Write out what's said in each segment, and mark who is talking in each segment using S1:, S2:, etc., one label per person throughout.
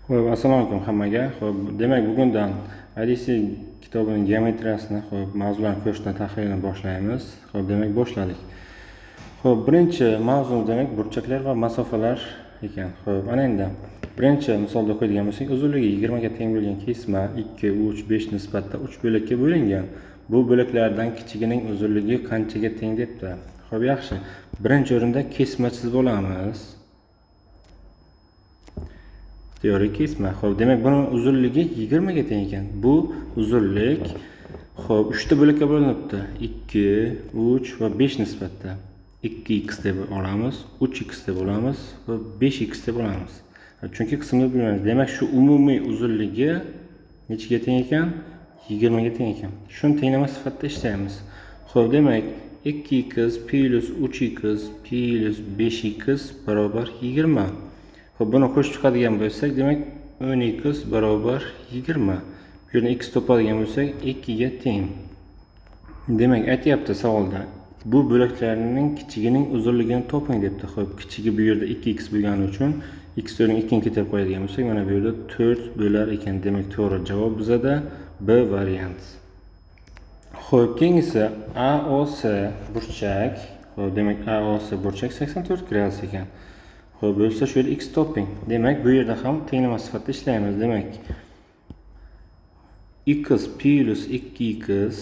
S1: Xo'p, assalomu alaykum hammaga. Xo'p, demak bugundan IDC kitobining geometriyasini, xo'p, mavzularni ko'rishdan tahlilini boshlaymiz. Xo'p, demak boshladik. Xo'p, birinchi mavzu demak burchaklar va masofalar ekan. Xo'p, ana endi birinchi misolda qo'yadigan bo'lsak, uzunligi 20 ga teng bo'lgan kesma 2, 3, 5 nisbatda 3 bo'lakka bo'lingan. Bu bo'laklardan kichigining uzunligi qanchaga teng debdi. Xo'p, yaxshi. Birinchi o'rinda kesma chizib olamiz. Teorik kesma. Xo'p, demak buning uzunligi 20 ga teng ekan. Bu uzunlik xo'p 3 ta bo'lakka bo'linibdi. 2, 3 va 5 nisbatda. 2x deb olamiz, 3x deb olamiz va 5x deb olamiz. Chunki qismni bilmaymiz. Demak shu umumiy uzunligi nechaga teng ekan? 20 ga teng ekan. Shuni tenglama sifatida ishlaymiz. Xo'p, demak 2x plus 3x plus 5x barobar 20. Xo'p, buni qo'shib chiqadigan bo'lsak, demak 10x barobar 20. Bu yerdan x topadigan bo'lsak, 2 ga teng. Demak, aytyapti savolda, bu bo'laklarning kichigining uzunligini toping debdi. Xo'p, kichigi bu yerda 2x bo'lgani uchun x o'rniga 2 ni keltirib qo'yadigan bo'lsak, mana bu yerda 4 bo'lar ekan. Demak, to'g'ri javob bizada B variant. Xo'p, keyingisi AOC burchak. Xo'p, demak AOC burchak 84 gradus ekan. Xo'p, bo'lsa shu yerda x toping. Demak, bu yerda ham tenglama sifatida ishlaymiz. Demak, x plus 2x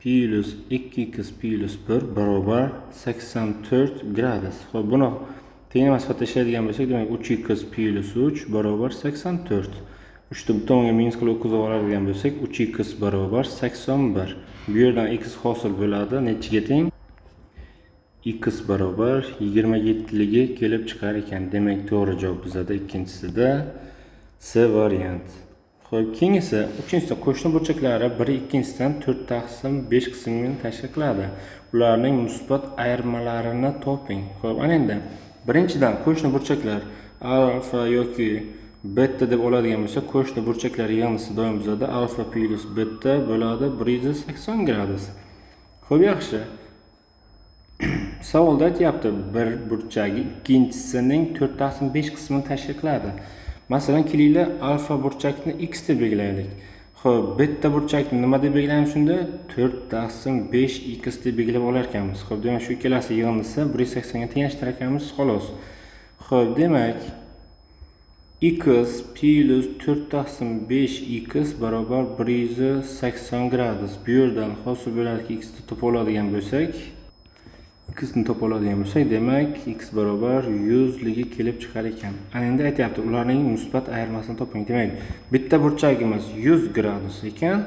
S1: plus 2x plus 1 barobar 84 gradus. Xo'p, buni tenglama sifatida ishlaydigan bo'lsak, demak 3x plus 3 barobar 84. 3 ni bu tomonga minus qilib o'tkazib oladigan bo'lsak, 3x barobar 81. Bu yerdan x hosil bo'ladi. Nechiga teng? X barobar 27ligi kelib chiqar ekan. Demak, to'g'ri javob bizada ikkinchisida C variant. Xo'p, keyingisi uchinchisida qo'shni burchaklari biri ikkinchisidan 4/5 qismini tashkil qiladi. Ularning musbat ayirmalarini toping. Xo'p, ana endi birinchidan qo'shni burchaklar alfa yoki beta deb oladigan bo'lsa, qo'shni burchaklar yig'indisi doim bizada alfa plus beta bo'ladi 180 gradus. Xo'p, yaxshi. Savolda aytyapti, bir burchagi ikkinchisining 4/5 qismini tashkil qiladi. Masalan, kelinglar alfa burchakni x deb belgilaylik. Xo'p, beta burchakni nima deb belgilaymiz shunda? 4/5x deb belgilab olar ekanmiz. Xo'p, demak shu ikkalasi yig'indisi 180 ga tenglashtirar ekanmiz, xolos. Xo'p, demak x plus 4/5x barobar 180 gradus. Bu yerdan hosil bo'larki x ni topib oladigan bo'lsak, demak x barobar 100 ligi kelib chiqar ekan. Ana endi aytyapti, ularning musbat ayirmasini toping. Demak, bitta burchagimiz 100 gradus ekan,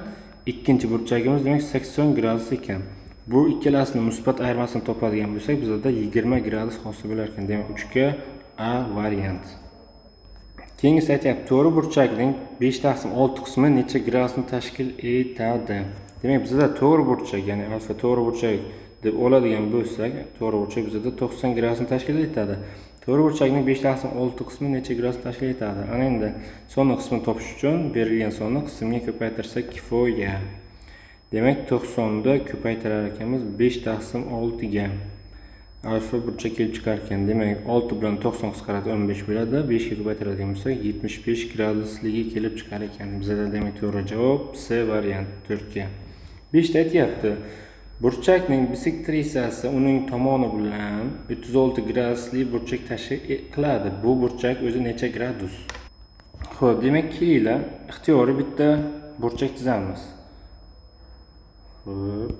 S1: ikkinchi burchagimiz demak 80 gradus ekan. Bu ikkalasining musbat ayirmasini topadigan bo'lsak, bizda 20 gradus hosil bo'lar ekan. Demak, 3 ga A variant. Keyingisi aytyapti, to'g'ri burchakning 5/6 qismi necha gradusni tashkil etadi? Demak, bizda to'g'ri burchak, ya'ni alfa to'g'ri burchak deb oladigan bo'lsak, to'g'ri burchak bizda 90 gradusni tashkil etadi. To'g'ri burchakning 5/6 qismi necha gradusni tashkil etadi? Ana endi sonli qismini topish uchun berilgan sonni qismga ko'paytirsak kifoya. Demak, 90 da ko'paytirar ekanmiz 5/6 ga. Alfa burchak kelib chiqar ekan. Demak, 6 bilan 90 qisqaradi 15 bo'ladi. 5 ga ko'paytiradigan bo'lsak 75 gradusligi kelib chiqar ekan. Bizda demak to'g'ri javob C variant 4 ga. 5 da aytyapti, burchakning bisektrisiyasi uning tomoni bilan 36 gradusli burchak tashkil qiladi. Bu burchak o'zi necha gradus? Xo'p, demak, kelinglar ixtiyoriy bitta burchak chizamiz. Xo'p.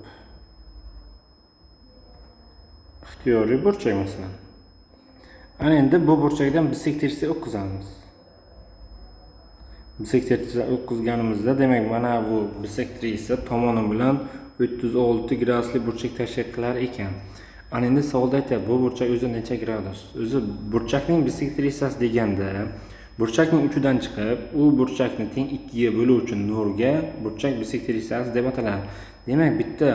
S1: Ixtiyoriy burchak masalan. Ana endi bu burchakdan bisektriya o'tkazamiz. Bisektriya o'tkazganimizda, demak, mana bu bisektriya tomoni bilan 36 gradusli burchak tashkil qilar ekan. Ana endi savolda aytyapti, bu burchak o'zi necha gradus? O'zi burchakning bisektriyasi deganda, burchakning uchidan chiqib, u burchakni teng 2 ga bo'luvchi nurga burchak bisektriyasi deb ataladi. Demak, bitta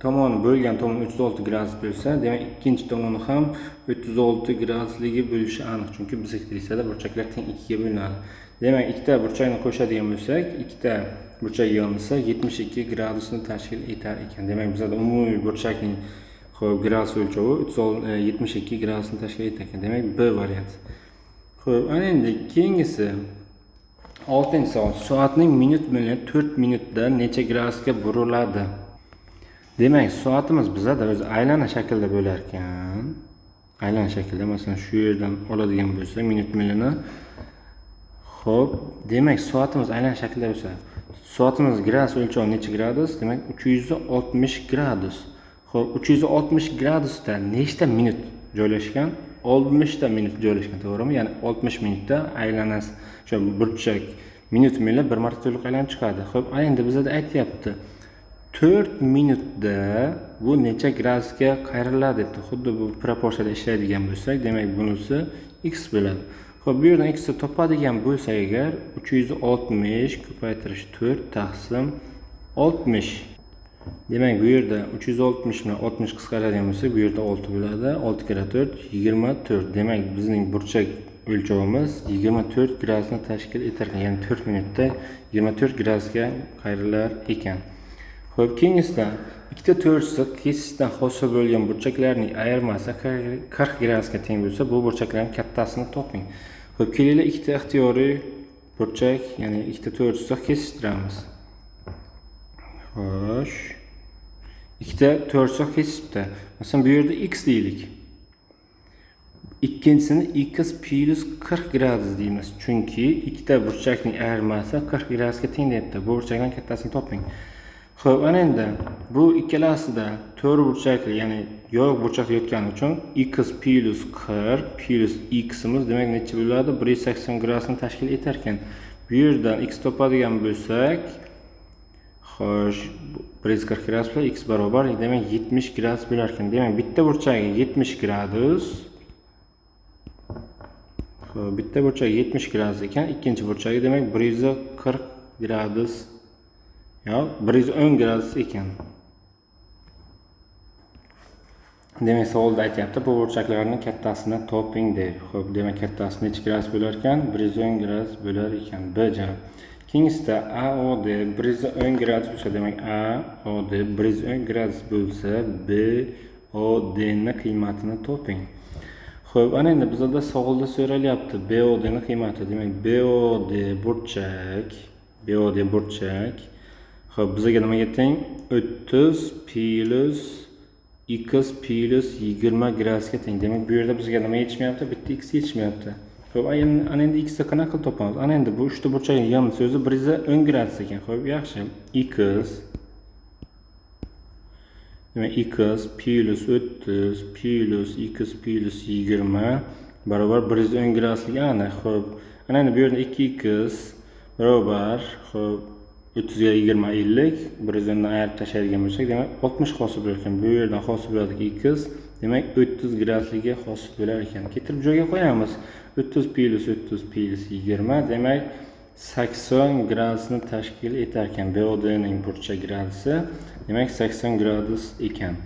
S1: tomoni bo'lgan tomon 36 gradus bo'lsa, demak ikkinchi tomoni ham 36 gradusligi bo'lishi aniq, chunki bisektriyada burchaklar teng 2 ga bo'linadi. Demak, ikkita burchakni qo'shadigan bo'lsak, ikkita burchak yig'indisi 72 gradusni tashkil etar ekan. Demak, bizda umumiy burchakning xo'p gradus o'lchovi 72 gradusni tashkil etar ekan. Demak, B variant. Xo'p, ana endi keyingisi 6-chi savol. Soatning minut bilan 4 minutda necha gradusga buriladi? Demak, soatimiz bizada o'zi aylana shaklda bo'lar ekan. Aylana shaklda, masalan, shu yerdan oladigan bo'lsak, minut milini. Xo'p, demak, soatimiz aylana shaklda bo'lsa, soatimiz gradus o'lchovi necha gradus? Demak, 360 gradus. Xo'p, 360 gradusda nechta minut joylashgan? 60 ta minut joylashgan, to'g'rimi? Ya'ni 60 minutda aylanasi, o'sha burchak minut mili bir marta to'liq aylanib chiqadi. Xo'p, endi bizda aytyapti 4 minutda bu necha gradusga qayriladi debdi. Xuddi bu proporsiyada ishlaydigan bo'lsak, demak bunisi x bo'ladi. Xo'p, bu yerdan x ni topadigan bo'lsak agar 360 ko'paytirish 4 taqsim 60. Demak, bu yerda 360 bilan 60 qisqaradigan bo'lsa, bu yerda 6 bo'ladi. 6 kira 4 24. Demak, bizning burchak o'lchovimiz 24 gradusni tashkil etar ekan. Ya'ni 4 minutda 24 gradusga qayrilar ekan. Xo'p, keyingisida ikkita to'rtsiq kesishdan hosil bo'lgan burchaklarning ayirmasi 40 gradusga teng bo'lsa, bu burchaklarning kattasini toping. Xo'p, kelaylik ikkita ixtiyoriy burchak, ya'ni ikkita to'rtsiq kesishtiramiz. Xo'sh. Ikkita to'rtsiq kesishibdi. Masalan, bu yerda x deylik. Ikkinchisini x plus 40 gradus deymiz. Chunki ikkita burchakning ayirmasi 40 gradusga teng deyapti. Bu burchaklarning kattasini toping. Xo'p, ana endi bu ikkalasida to'g'ri burchakli, ya'ni yorug' burchak yotgani uchun x plus 40 plus x imiz demak necha bo'ladi? 180 gradusni tashkil etar ekan. Bu yerdan x topadigan bo'lsak, xo'sh, 140 gradus bilan x barobar, demak 70 gradus bo'lar ekan. Demak, bitta burchagi 70 gradus. Xo'p, bitta burchagi 70 gradus ekan, ikkinchi burchagi demak 140 gradus. Yo'q, 110 gradus ekan. Demak, savolda aytyapti, bu burchaklarning kattasini toping deb. Xo'p, demak kattasi necha gradus bo'lar ekan? 110 gradus bo'lar ekan. B javob. Keyingisida AOD 110 gradus bo'lsa, demak AOD 110 gradus bo'lsa, BOD ning qiymatini toping. Xo'p, ana endi bizda savolda so'ralyapti BOD ning qiymati. Demak, BOD burchak. Xo'p, bizga nimaga teng? 30 plus x plus 20 gradusga teng. Demak, bu yerda bizga nima yetishmayapti? Bitta x yetishmayapti. Xo'p, ana endi x ni qanaqa qilib topamiz? Ana endi bu uchta burchakning yonisi o'zi 110 gradus ekan. Xo'p, yaxshi. X demak x plus 30 plus x plus 20 barobar 110 graduslik aniq. Xo'p, ana endi bu yerda 2x barobar, xo'p, 30 ga 20 50, 110 dan ayirib tashlaydigan bo'lsak, demak 60 hosil bo'lar ekan. Bu yerdan hosil bo'ladi x, demak 30 gradusliga hosil bo'lar ekan. Ketirib joyga qo'yamiz. 30 plus 20, demak 80 gradusni tashkil etar ekan. BOD ning burchak gradusi demak 80 gradus ekan.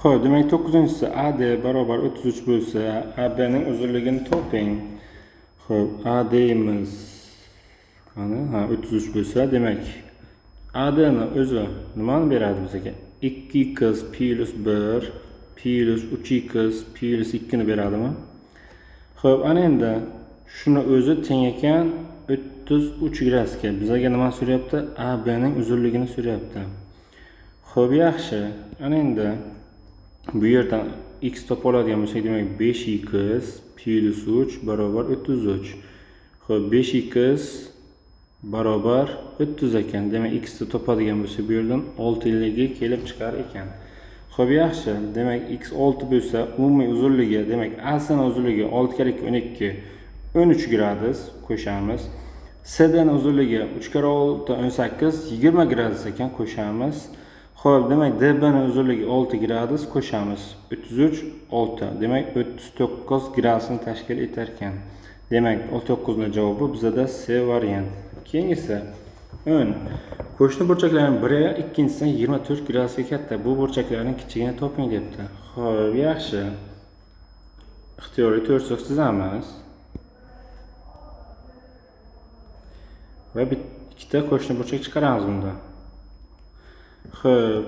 S1: Xo'p, demak 9-inchisi AD barobar 33 bo'lsa, AB ning uzunligini toping. Xo'p, AD imiz qani? 33 bo'lsa, demak AD ni o'zi nimani beradi bizga? 2x plus 1 plus 3x plus 2 ni beradimi? Xo'p, ana endi shuni o'zi teng ekan 33 gradusga. Bizga nima so'rayapti? AB ning uzunligini so'rayapti. Xo'p, yaxshi. Ana endi bu yerdan x topa oladigan bo'lsak, demak 5x plus 3 barobar 33. Xo'p, 5x barobar 30 ekan. Demak, x ni topadigan bo'lsa, bu yerdan 6 ga kelib chiqar ekan. Xo'p, yaxshi. Demak, x 6 bo'lsa, umumiy uzunligi, demak, A ni uzunligi 6 kira 2 12, 13 gradus qo'shamiz. CD ni uzunligi 3 kira 6 18, 20 gradus ekan, qo'shamiz. Xo'p, demak, DB ni uzunligi 6 gradus qo'shamiz. 33 6. Demak, 39 gradusni tashkil etar ekan. Demak, 39 ning javobi bizda C variant. Keyingisi 10. Qo'shni burchaklarning biri ikkinchisidan 24 gradusga katta. Bu burchaklarning kichigini toping debdi. Xo'p, yaxshi. Ixtiyoriy to'rtsiq chizamiz. Va ikkita qo'shni burchak chiqaramiz bunda. Xo'p.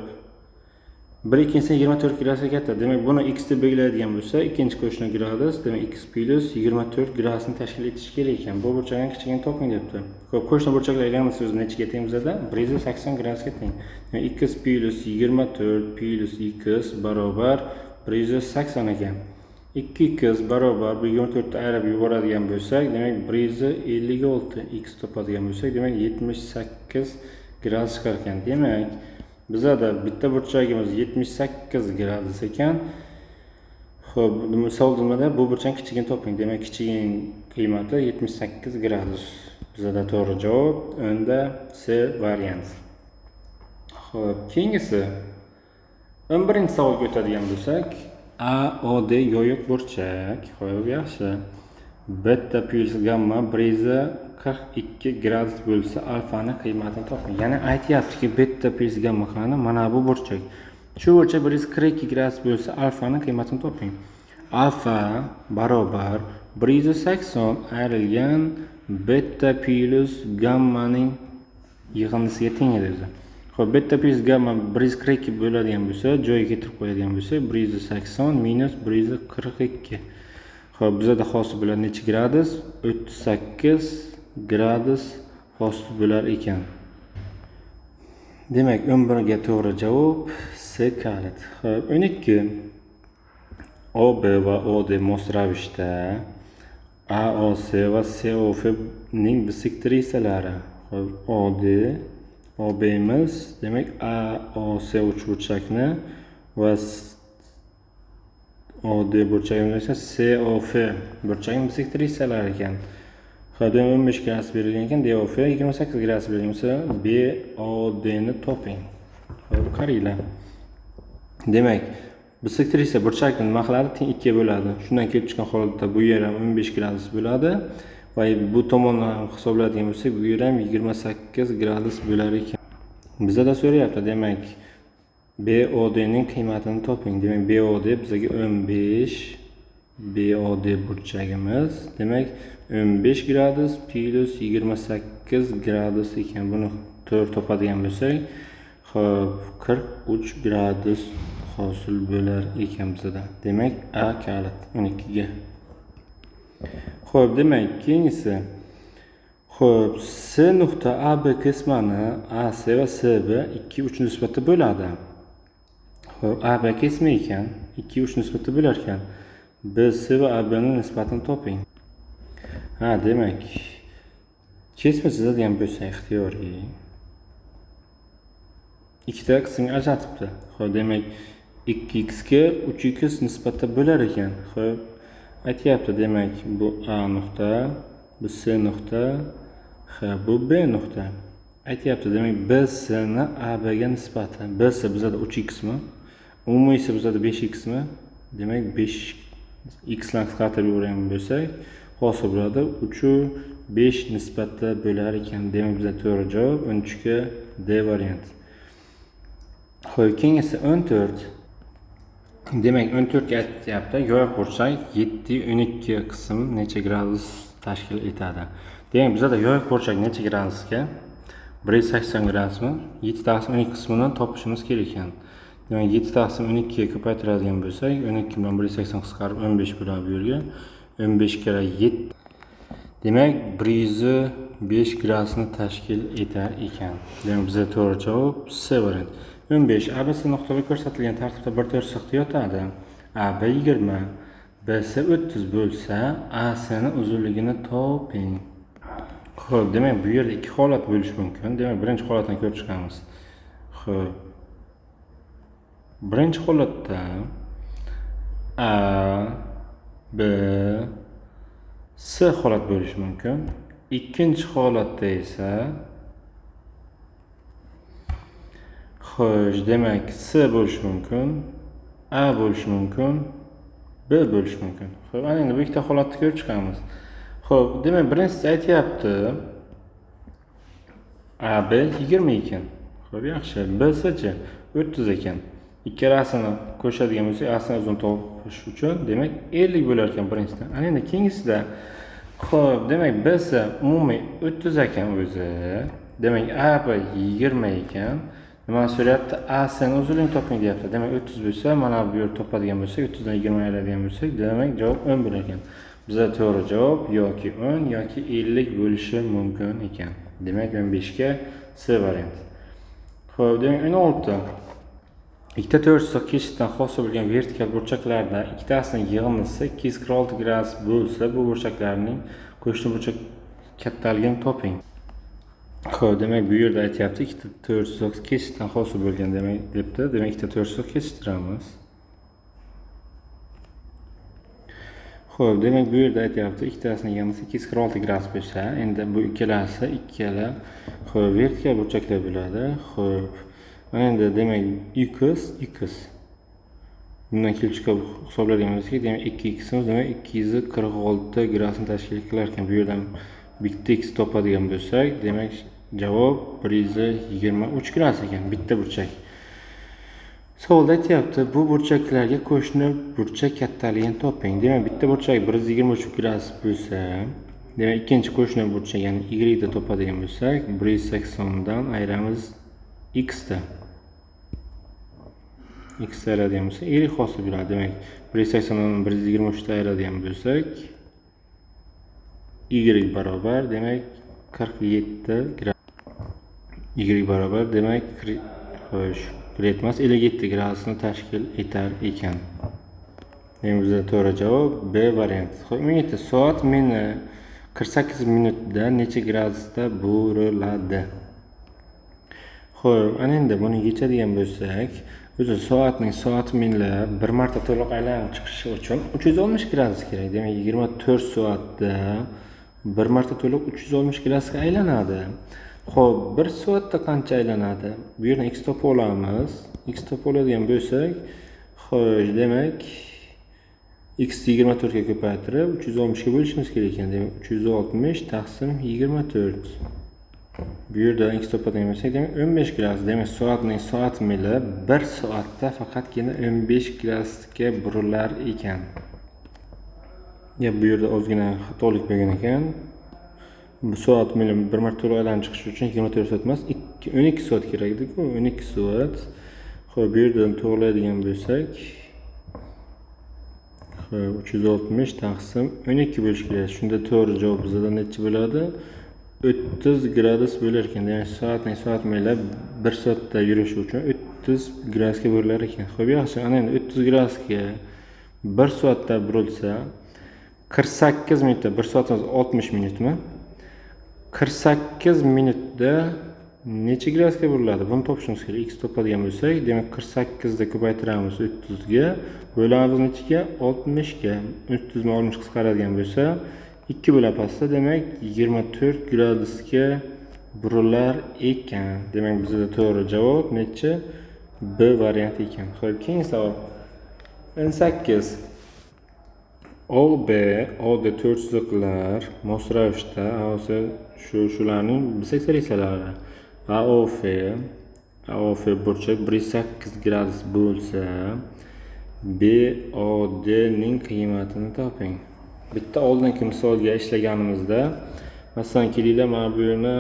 S1: 1 ikkinchisi 24 gradusga katta. Demak, buni x deb belgilaydigan bo'lsa, ikkinchi qo'shni gradus, demak x plus 24 gradusni tashkil etishi kerak ekan. Bu burchakning kichigini toping debdi. Xo'p, qo'shni burchaklar aylanma so'zi nechiga teng bizda? 180 gradusga teng. Demak, x plus 24 plus x barobar 180 ekan. 2x barobar 124 ni ayirib yuboradigan bo'lsak, demak 156 x topadigan bo'lsak, demak 78 gradus chiqar ekan. Demak, bizada bitta burchagimiz 78 gradus ekan. Xo'p, misol nimada? Bu burchak kichigini toping. Demak, kichigining qiymati 78 gradus. Bizada to'g'ri javob unda C variant. Xo'p, keyingisi 11-savolga o'tadigan bo'lsak, AOD yoyiq burchak. Xo'p, yaxshi. Beta plus gamma 142 gradus bo'lsa, alfani qiymatini toping. Ya'ni aytyaptiki, beta plus gamma qani mana bu burchak. Shu burchak 142 gradus bo'lsa, alfani qiymatini toping. Alfa barobar 180 ayrilgan beta plus gammaning yig'indisiga teng edi o'zi. Xo'p, beta plus gamma 142 bo'ladigan bo'lsa, joyiga keltirib qo'yadigan bo'lsa, 180 minus 142. Xo'p, bizda hosil bo'lar necha gradus? 38 gradus hosil bo'lar ekan. Demak, 11 ga to'g'ri javob C kalit. Xo'p, 12. OB va OD mos ravishda AOC va COF ning bisektrisalari. Xo'p, OD OB'miz, demak AOC uchburchakni va OD burchagimiz esa COF burchagini bisektrisalari ekan. Xo'p, 15 gradus berilgan ekan, DOF 28 gradus berilgan bo'lsa, BOD ni toping. Xo'p, qaranglar. Demak, bisektrisa burchakning nima teng 2 ga bo'ladi. Shundan kelib chiqqan holatda bu yer ham 15 gradus bo'ladi va bu tomondan hisoblaydigan bo'lsak, bu yer ham 28 gradus bo'lar ekan. Bizda so'rayapti, demak, BOD ning qiymatini toping. Demak, BOD bizga 15 BOD burchagimiz, demak 15 gradus plus 28 gradus ekan. Buni to'g'ri topadigan bo'lsak, xo'p, 43 gradus hosil bo'lar ekan bizda. Demak, A kalit 12 ga. Xo'p, demak, keyingisi. Xo'p, C nuqta AB kesmani AC va CB 2-3 nisbatda bo'ladi. Xo'p, AB kesma ekan, 2-3 nisbatda bo'lar ekan. BC va AB ning nisbatini toping. Ha, demak, kesma chizadigan bo'lsa ixtiyoriy ikkita qismga ajratibdi. Xo'p, demak, 2x ga 3x nisbatda bo'lar ekan. Xo'p, aytyapti, demak, bu A nuqta, bu C nuqta, bu B nuqta. Aytyapti, demak, BC ni AB ga nisbati. BC bizda 3x mi? Umumiy esa bizda 5x mi? Demak, 5x ni qisqartirib yuborgan bo'lsak, hosil bo'ladi 3-5 nisbatda bo'lar ekan. Demak, bizda to'g'ri javob 13 ga D variant. Xo'p, keyingisi 14. Demak, 14 ga aytyapti, yoyiq burchak 7-12 qism necha gradus tashkil etadi. Demak, bizda yoyiq burchak necha gradusga? 180 gradusmi? 7/12 qismini topishimiz kerak ekan. Demak, 7/12 ga ko'paytiradigan bo'lsak, 12 bilan 180 qisqarib 15 bo'ladi bu yerga. 15 kira 7. Demak, 105 gradusni tashkil etar ekan. Demak, bizda to'g'ri javob C variant. 15. ABC nuqtalar ko'rsatilgan tartibda bir to'rtliqda yotadi. AB 20, BC 30 bo'lsa, AC ning uzunligini toping. Xo'p, demak, bu yerda ikki holat bo'lishi mumkin. Demak, birinchi holatdan ko'rib chiqamiz. Xo'p. Birinchi holatda A, B, C holat bo'lishi mumkin. Ikkinchi holatda esa xo'sh, demak, C bo'lishi mumkin, A bo'lishi mumkin, B bo'lishi mumkin. Xo'p, ana endi bu ikkita holatni ko'rib chiqamiz. Xo'p, demak, birinchisi aytyapti AB 20 ekan. Xo'p, yaxshi. BC-chi 30 ekan. Ikkalasini qo'shadigan bo'lsak, A-ni uzun topish uchun, demak, 50 bo'lar ekan birinchisidan. Ana endi keyingisida xo'p, demak, BC umumiy 30 ekan o'zi. Demak, AB 20 ekan. nima so'rayapti? AS'ning uzunligini toping deyapti. Demak 30 bo'lsa, mana bu yer topadigan bo'lsak, 30 dan 20 ayiradigan bo'lsak, demak javob 10 bo'lar ekan. Bizda to'g'ri javob yoki 10 yoki 50 bo'lishi mumkin ekan. Demak 15 ga C varianti. Xo'p, demak 16. Ikkita to'g'risi kesishdan hosil bo'lgan vertikal burchaklardan ikkitasining yig'indisi 246 gradus bo'lsa, bu burchaklarning qo'shni burchak kattaligini toping. Xo'p, demak bu yerda aytyapti, ikkita to'g'risi kesishdan hosil bo'lgan demak debdi. Demak ikkita to'g'risi kesishtiramiz. Xo'p, demak bu yerda aytyapti, ikkitasining yig'indisi 246 gradus bo'lsa, endi bu ikkalasi ikkala vertikal burchaklar bo'ladi. Xo'p, mana endi demak x bundan kelib chiqib hisoblaydigan bo'lsak, demak 2ximiz demak 246 gradusni tashkil qilar ekan. Bu yerdan bitta x topadigan bo'lsak, demak javob 123 gradus ekan, bitta burchak. Savolda aytyapti, bu burchaklarga qo'shni burchak kattaligini toping. Demak, bitta burchak 123 gradus bo'lsa, demak ikkinchi qo'shni burchak, ya'ni y da topadigan bo'lsak, 180 dan ayiramiz x da. X ayiradigan bo'lsa, y hosil bo'ladi. Demak, 180 dan 123 da ayiradigan bo'lsak, y barobar, demak 47 gradus. Y barobar, demak xo'sh, emas 57 gradusni tashkil etar ekan. Demak, bizda to'g'ri javob B varianti. Xo'p, 17. Soat meni 48 minutda necha gradusda buriladi? Xo'p, ana endi buni yechadigan bo'lsak, o'zi soatning soat minlar bir marta to'liq aylanib chiqishi uchun 360 gradus kerak. Demak, 24 soatda bir marta to'liq 360 gradusga aylanadi. Xo'p, 1 soatda qancha aylanadi? Bu yerdan x topib olamiz. X topib oladigan bo'lsak, xo'sh, demak x 24 ga ko'paytirib 360 ga bo'lishimiz kerak ekan. Demak, 360 taqsim 24. Bu yerdan x topadigan bo'lsak, demak 15 gradus. Demak, soatning soat mili 1 soatda faqatgina 15 gradusga burilar ekan. Bu yerda ozgina xatolik bo'lgan ekan. Bu soat mili bir marta to'liq aylanib chiqish uchun 24 soat emas, 12 soat kerak edi-ku, 12 soat. Xo'p, bu yerdan to'g'rilaydigan bo'lsak, xo'p, 360 taqsim 12 bo'lish kerak. Shunda to'g'ri javob bizda necha bo'ladi? 30 gradus bo'lar ekan. Demak, soatning soat mili 1 soatda yurishi uchun 30 gradusga burilar ekan. Xo'p, yaxshi. Ana endi 30 gradusga 1 soatda burilsa, 48 minutda 1 soatimiz 60 minutmi? 48 minutda necha gradusga buriladi? Buni topishimiz kerak. X topadigan bo'lsak, demak 48 da ko'paytiramiz 30 ga, bo'lamiz nechaga? 60 ga. 30 ni 60 qisqaradigan bo'lsa, 2 bo'lib pastda, demak 24 gradusga burilar ekan. Demak, bizda to'g'ri javob necha? B varianti ekan. Xo'p, keyingi savol. 18. OB, OD to'rt chiziqlar mos ravishda shularning bisektoriyalar AOF burchak 108 gradus bo'lsa, BOD ning qiymatini toping. Bitta oldingi misolga ishlaganimizda, masalan, kelinglar, mana bu yerni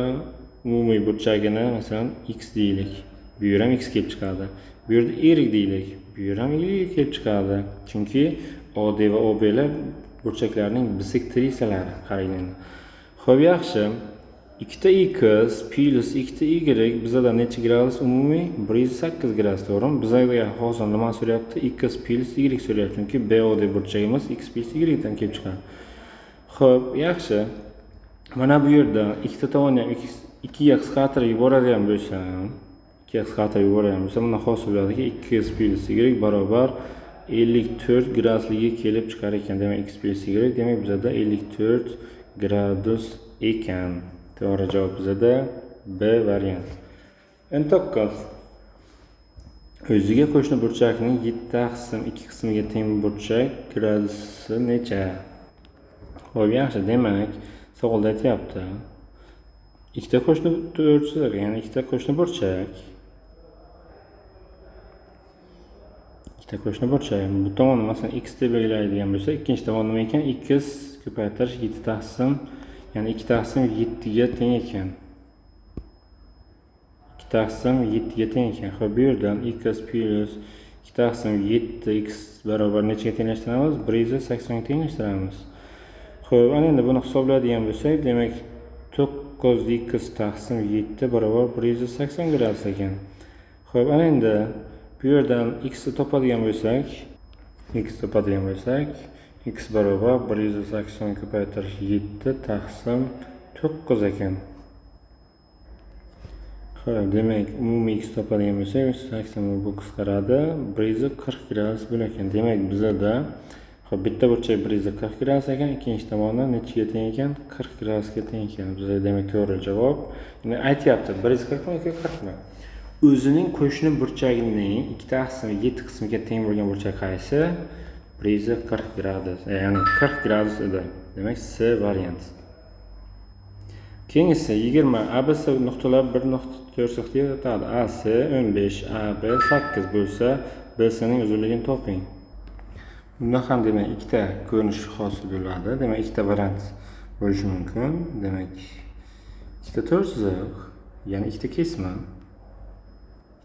S1: umumiy burchagini masalan x deylik. Bu yer ham x kelib chiqadi. Bu yerda y deylik. Bu yer ham y kelib chiqadi. Chunki OD va OB lar burchaklarning bisektoriyalari. Qarang. Xo'p, yaxshi. Ikkita x plus ikkita y bizda necha gradus umumiy? 108 gradus, to'g'rimi? Bizga hozir nima so'rayapti? X plus y so'rayapti. Chunki BOD burchagimiz x plus y dan kelib chiqadi. Xo'p, yaxshi. Mana bu yerda ikkita tomonni ham 2 ga qisqartirib yuboradigan bo'lsam, 2 ga qisqartirib yuboradigan bo'lsam, bundan hosil bo'ladiki, x plus y barobar 54 gradusligi kelib chiqar ekan. Demak, x plus y demak bizda 54 gradus ekan. To'g'ri javob bizda B varianti. 19. O'ziga qo'shni burchakning 7/2 qismiga teng burchak gradusi necha? Xo'p, yaxshi. Demak, savolda aytyapti. Ikkita qo'shni to'rtchiziq, ya'ni ikkita qo'shni burchak. Qo'shni burchak. Bu tomonni masalan x deb belgilaydigan bo'lsa, ikkinchi tomon nima ekan? X ko'paytirish 7 taqsim, ya'ni 2 taqsim 7 ga teng ekan. 2 taqsim 7 ga teng ekan. Xo'p, bu yerdan x plus 2 taqsim 7x barobar nechaga tenglashtiramiz? 180 ga tenglashtiramiz. Xo'p, ana endi buni hisoblaydigan bo'lsak, demak 9x taqsim 7 barobar 180 gradus ekan. Xo'p, ana endi bu yerdan x ni topadigan bo'lsak, x barobar 180 ko'paytirish 7 taqsim 9 ekan. Xo'p, demak umumiy x topadigan bo'lsak, 180 bu qisqaradi, 140 gradus bo'lar ekan. Demak bizda xo'p, bitta burchak 140 gradus ekan, ikkinchi tomoni nechaga teng ekan? 40 gradusga teng ekan. Bizda demak to'g'ri javob. Endi aytyapti, 140 mi yoki 40 mi? O'zining qo'shni burchagining 2 taqsim 7 qismiga teng bo'lgan burchak qaysi? 140 gradus, ya'ni 40 gradus edi. Demak C variant. Keyingisi 20 ABC nuqtalar bir nuqta ko'rsatib o'tadi. AC 15, AB 8 bo'lsa, BC ning uzunligini toping. Bunda ham demak ikkita ko'rinish hosil bo'ladi. Demak ikkita variant bo'lishi mumkin. Demak ikkita to'rtchiziq, ya'ni ikkita kesma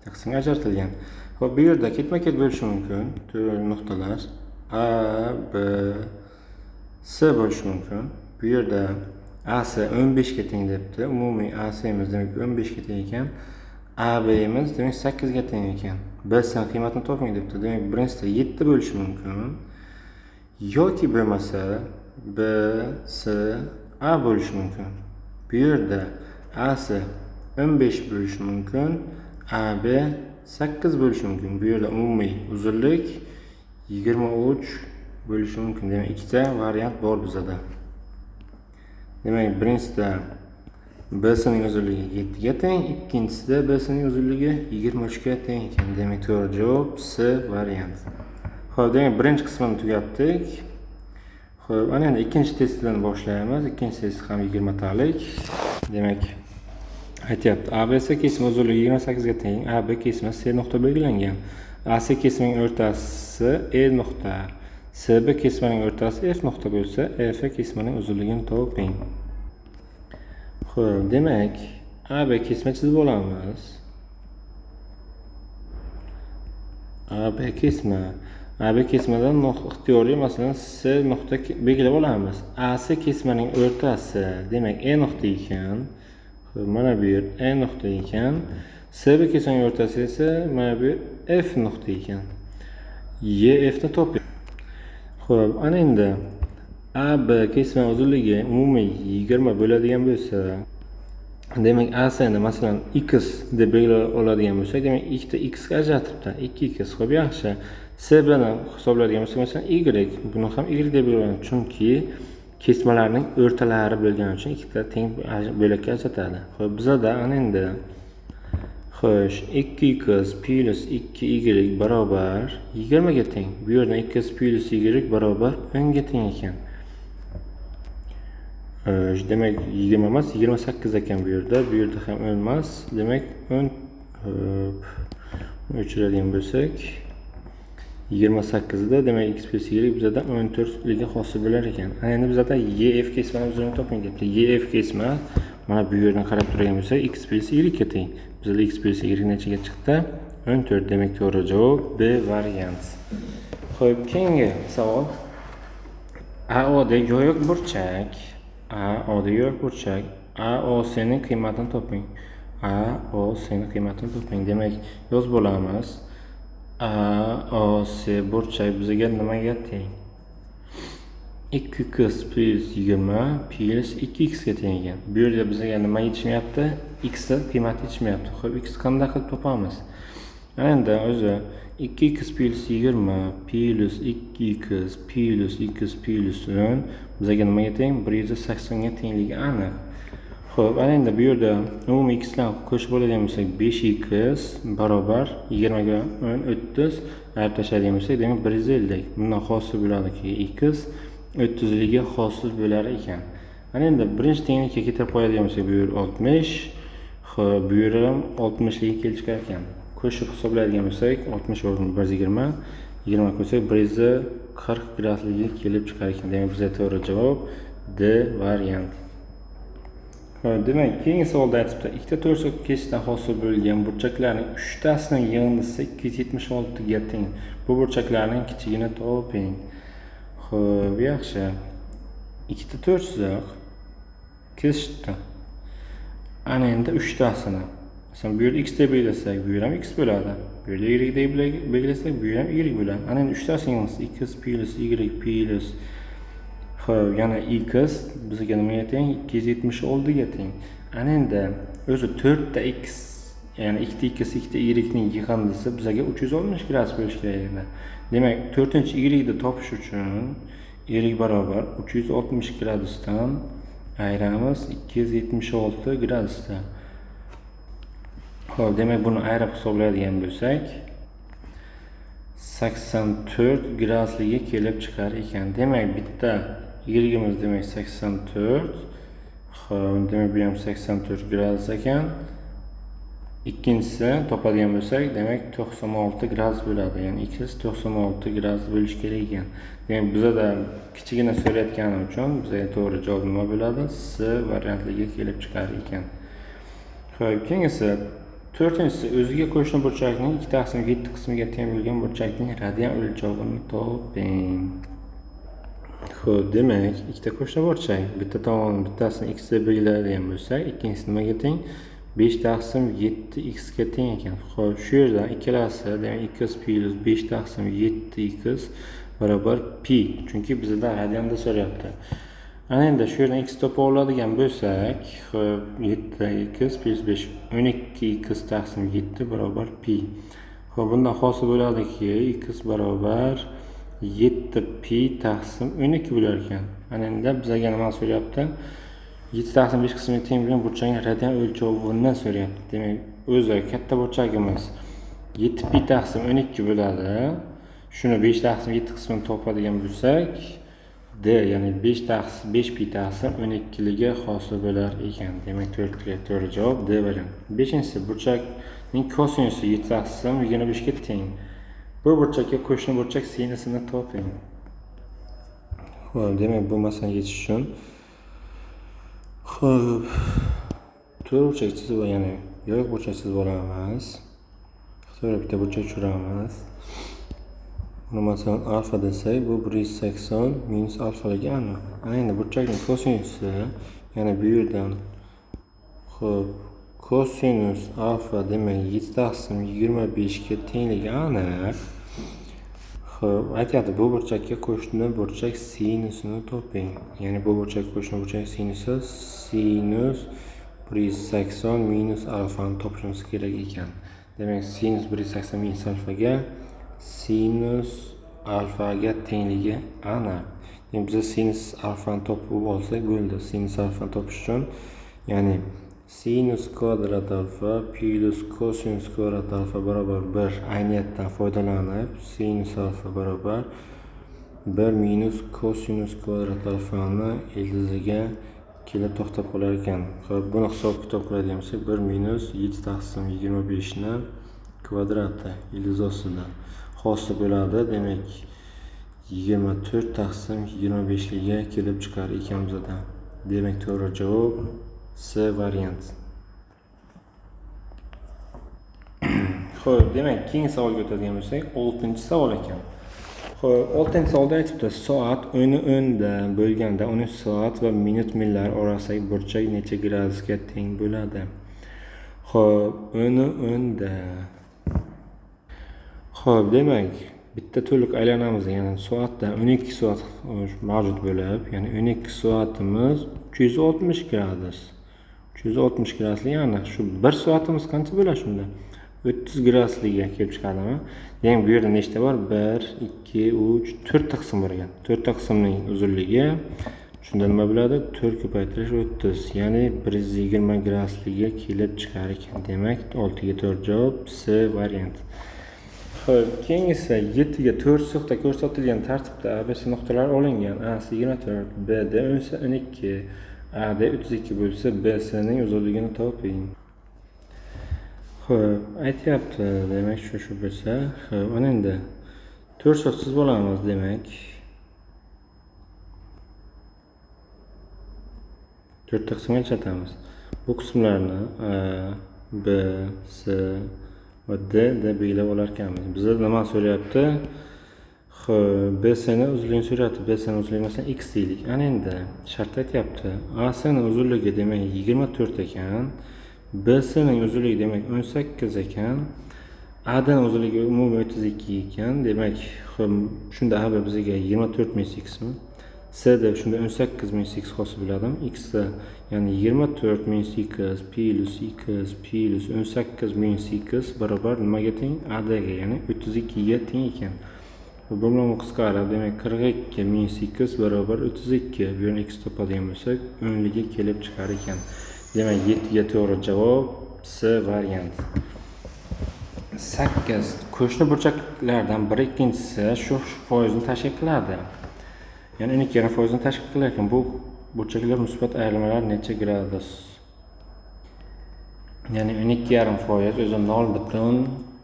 S1: ikkita qismga ajratilgan. Xo'p, bu yerda ketma-ket bo'lishi mumkin. Nuqtalar A, B, C bo'lishi mumkin. Bu yerda AC 15 ga teng debdi. Umumiy AC imiz demak 15 ga teng ekan. AB imiz demak 8 ga teng ekan. BC qiymatini toping debdi. Demak birinchisida 7 bo'lishi mumkin. Yoki bo'lmasa BC A bo'lishi mumkin. Bu yerda AC 15 bo'lishi mumkin. AB 8 bo'lishi mumkin. Bu yerda umumiy uzunlik 23 bo'lishi mumkin. Demak ikkita variant bor bizda. Demak birinchisida BC ning uzunligi 7 ga teng, ikkinchisida BC ning uzunligi 23 ga teng ekan. Demak to'g'ri javob C variant. Xo'p, demak birinchi qismini tugatdik. Xo'p, ana endi ikkinchi testdan boshlaymiz. Ikkinchi test ham 20 talik. Demak aytyapti, ABC kesma uzunligi 28 ga teng, AB kesma C nuqta belgilangan. AC kesmaning o'rtasi E nuqta, CB kesmaning o'rtasi F nuqta bo'lsa, EF kesmaning uzunligini toping. Xo'p, demak AB kesma chizib olamiz. AB kesmadan ixtiyoriy masalan C nuqta belgilab olamiz. AC kesmaning o'rtasi demak E nuqta ekan. Xo'p, mana bu yer E nuqta ekan. CB kesmaning o'rtasi esa mana bu F nuqta ekan. EF ni toping. Xo'p, ana endi AB kesma uzunligi umumiy 20 bo'ladigan bo'lsa, demak AC ni masalan x deb belgilab oladigan bo'lsak, demak ikkita x ga ajratibdi. 2x. Xo'p, yaxshi. CB ni hisoblaydigan bo'lsak, masalan y, buni ham y deb belgilaymiz, chunki kesmalarning o'rtalari bo'lgani uchun ikkita teng bo'lakka ajratadi. Xo'p, bizda ana endi xo'sh, 2x plus 2y barobar 20 ga teng. Bu yerdan x plus y barobar 10 ga teng ekan. Demak 20 emas, 28 ekan bu yerda. Bu yerda ham 10 emas. Demak 10 o'chiradigan bo'lsak 28 da demak x plus y bizda 14 ligi hosil bo'lar ekan. Endi bizda EF kesmani uzunligini toping debdi. EF kesma mana bu yerdan qarab turgan bo'lsak x plus y ga teng. Bizda x plus y nechaga chiqdi? 14. Demak to'g'ri javob B variant. Xo'p, keyingi savol. AOD yoyiq burchak. AOD yoyiq burchak. AOC ning qiymatini toping. AOC ning qiymatini toping. Demak, yozib olamiz. AOC burchak bizga nimaga teng? 2x plus 20 plus 2x ga teng ekan. Bu yerda bizga nima yetishmayapti? X qiymati yetishmayapti. Xo'p, x qanday qilib topamiz? Endi o'zi 2x plus 20 plus 2x plus x plus 10 bizga nimaga teng? 180 ga tengligi aniq. Xo'p, endi bu yerda umumiy x larni qo'shib oladigan bo'lsak, 5x barobar 20 ga 10 30 ayirib tashladigan bo'lsak, demak 150. Bundan hosil bo'ladiki, x 30 ligi hosil bo'lar ekan. Endi birinchi tenglikka keltirib qo'yadigan bo'lsak, bu yer 60. Xo'p, bu yer ham 60 ligiga kelib chiqar ekan. Qo'shib hisoblaydigan bo'lsak, 60 o'rniga 120, 20 qo'ysak 140 gradusligiga kelib chiqar ekan. Demak, bizga to'g'ri javob D variant. Demak, keyingi savolda aytibdi, ikkita to'rtso'q kesishdan hosil bo'lgan burchaklarning uchtasining yig'indisi 276 ga teng. Bu burchaklarning kichigini toping. Xo'p, yaxshi. Ikkita to'rtso'q kesishdi. Ana endi uchtasini. Masalan, bu yerda x deb belgilasak, bu ham x bo'ladi. Bu yerda y deb belgilasak, bu ham y bo'ladi. Ana endi uchtasini yig'indisi x plus y plus xo'p, yana x bizga nimaga teng? 276 ga teng. Ana endi o'zi 4 ta x, ya'ni 2 ta x, 2 ta y ning yig'indisi bizga 360 gradus bo'lishi kerak edi. Demak, 4-y ni topish uchun y barobar 360 gradusdan ayiramiz 276 gradusda. Xo'p, demak buni ayirib hisoblaydigan bo'lsak 84 gradusliga kelib chiqar ekan. Demak, bitta y'imiz demak 84. Xo'p, demak bu ham 84 gradus ekan. Ikkinchisi topadigan bo'lsak, demak 96 gradus bo'ladi. Ya'ni x 96 gradus bo'lishi kerak ekan. Demak, bizda kichigini so'rayotgani uchun bizga to'g'ri javob nima bo'ladi? C variantliga kelib chiqar ekan. Xo'p, keyingisi 4-inchisi o'ziga qo'shni burchakning 2/7 qismiga teng bo'lgan burchakning radian o'lchovini toping. Xo'p, demak, ikkita qo'shni burchak, bitta tomoni bittasini x deb belgilaydigan bo'lsak, ikkinchisi nimaga teng? 5/7x ga teng ekan. Xo'p, shu yerdan ikkalasi, demak x plus 5/7x barobar pi. Chunki bizda radianda so'rayapti. Ana endi shu yerdan x topa oladigan bo'lsak, xo'p, 7x plus 5 12x/7 barobar pi. Xo'p, bundan hosil bo'ladiki, x barobar 7pi taqsim 12 bo'lar ekan. Ana endi bizga nima so'rayapti? 7/5 qismiga teng bo'lgan burchakning radian o'lchovini so'rayapti. Demak, o'zi katta burchagimiz 7pi taqsim 12 bo'ladi. Shuni 5/7 qismini topadigan bo'lsak, d, ya'ni 5pi taqsim 12 ligi hosil bo'lar ekan. Demak, 4 ga to'g'ri javob D variant. 5-inchisi burchakning kosinusi 7/25 ga teng. Bu burchakka qo'shni burchak sinusini toping. Xo'p, demak bu masalani yechish uchun xo'p, to'rt burchak chizib, ya'ni yoyiq burchak chizib olamiz. To'g'ri, bitta burchak tushiramiz. Buni masalan alfa desak, bu 180 minus alfaga aniq. Ana endi burchakning kosinusi, ya'ni bu yerdan xo'p, kosinus alfa demak 7/25 ga tengligi aniq. Xo'p, aytyapti, bu burchakka qo'shni burchak sinusini toping. Ya'ni bu burchakka qo'shni burchak sinusi sinus 180 minus alfani topishimiz kerak ekan. Demak, sinus 180 minus alfaga sinus alfaga tengligi aniq. Demak, biz sinus alfani topib olsak bo'ldi. Sinus alfani topish uchun, ya'ni sinus kvadrat alfa plus kosinus kvadrat alfa barobar 1 ayniyatdan foydalanib, sinus alfa barobar 1 minus kosinus kvadrat alfani ildiziga kelib to'xtab qolar ekan. Xo'p, buni hisob kitob qiladigan bo'lsak, 1 minus 7/25 ni kvadrati ildiz ostida hosil bo'ladi. Demak, 24/25 liga kelib chiqar ekan bizda. Demak, to'g'ri javob C variant. Xo'p, demak, keyingi savolga o'tadigan bo'lsak, 6-savol ekan. Xo'p, 6-savolda aytibdi, soat 10:10 bo'lganda 13 soat va minut millar orasidagi burchak necha gradusga teng bo'ladi? Xo'p, 10:10. Xo'p, demak, bitta to'liq aylanamiz, ya'ni soatda 12 soat mavjud bo'lib, ya'ni 12 soatimiz 360 gradus. 360 gradusli, ya'ni shu 1 soatimiz qancha bo'ladi shunda? 30 gradusliga kelib chiqadimi? Demak, bu yerda nechta bor? 1, 2, 3, 4 ta qism bor ekan. 4 ta qismning uzunligi shunda nima bo'ladi? 4 ko'paytirish 30, ya'ni 120 gradusliga kelib chiqar ekan. Demak, 6 ga to'g'ri javob C variant. Xo'p, keyingisi 7 ga 4 so'qda ko'rsatilgan tartibda ABC nuqtalari olingan. A 24, B D 12, A D 32 bo'lsa, B C ning uzunligini toping. Xo'p, aytyapti, demak shu bo'lsa, xo'p, ana endi 4 so'q chizib olamiz, demak. to'rtta qismga ajratamiz. Bu qismlarni A, B, C va D deb belgilab olar ekanmiz. Bizda nima so'rayapti? BC'ni uzunligini so'rayapti. BC'ni uzunligi masalan x deylik. Ana endi shart aytyapti. AC'ni uzunligi demak 24 ekan. BC'ning uzunligi demak 18 ekan. A'dan uzunligi umumiy 32 ekan. Demak, shunda AB bizga 24 minus x mi? C'da shunda 18 minus x hosil bo'ladi. X'da ya'ni 24 minus x plus x plus 18 minus x barobar nimaga teng? A'daga, ya'ni 32 ga teng ekan. Bu bilan qisqarib, demak 42 minus x barobar 32. Bu yerni x topadigan bo'lsak, o'nligiga kelib chiqar ekan. Demak, 7 ga to'g'ri javob C variant. 8. Qo'shni burchaklardan biri ikkinchisi shu foizni tashkil qiladi. Ya'ni 12,5% tashkil qilar ekan. Bu burchaklar musbat ayrilmalar necha gradus? Ya'ni 12,5% o'zi